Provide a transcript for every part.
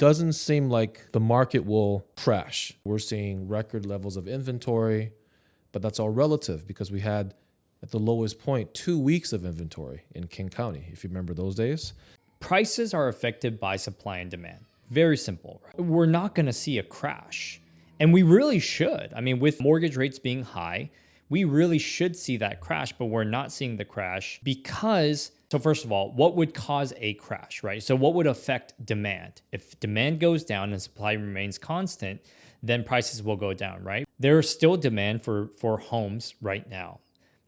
doesn't seem like the market will crash. We're seeing record levels of inventory, but that's all relative because we had at the lowest point 2 weeks of inventory in King County, if you remember those days. Prices are affected by supply and demand. Very simple. Right? We're not going to see a crash. And we really should. I mean, with mortgage rates being high, we really should see that crash, but we're not seeing the crash because, so first of all, what would cause a crash, right? So what would affect demand? If demand goes down and supply remains constant, then prices will go down, right? There is still demand for homes right now.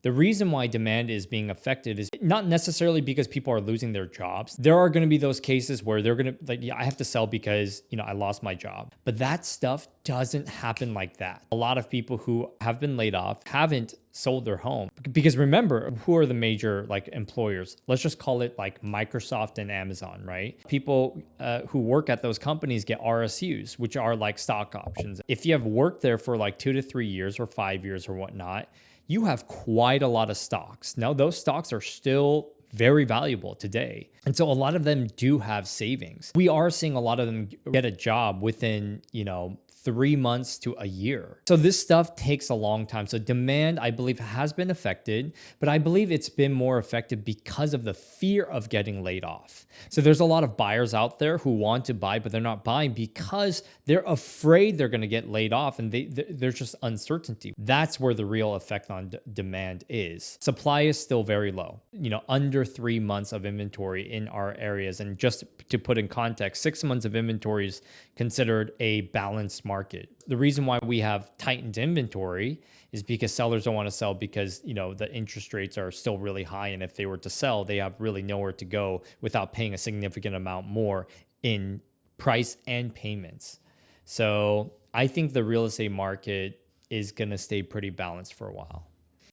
The reason why demand is being affected is not necessarily because people are losing their jobs. There are going to be those cases where they're going to like, yeah, I have to sell because, I lost my job. But that stuff doesn't happen like that. A lot of people who have been laid off haven't sold their home because remember, who are the major like employers? Let's just call it like Microsoft and Amazon, right? People who work at those companies get RSUs, which are like stock options. If you have worked there for like 2 to 3 years or 5 years or whatnot, you have quite a lot of stocks. Now, those stocks are still very valuable today. And so a lot of them do have savings. We are seeing a lot of them get a job within, 3 months to a year. So this stuff takes a long time. So demand, I believe, has been affected, but I believe it's been more affected because of the fear of getting laid off. So there's a lot of buyers out there who want to buy, but they're not buying because they're afraid they're going to get laid off and there's just uncertainty. That's where the real effect on demand is. Supply is still very low, under 3 months of inventory in our areas. And just to put in context, 6 months of inventory is considered a balanced market. The reason why we have tightened inventory is because sellers don't want to sell because, the interest rates are still really high. And if they were to sell, they have really nowhere to go without paying a significant amount more in price and payments. So I think the real estate market is going to stay pretty balanced for a while.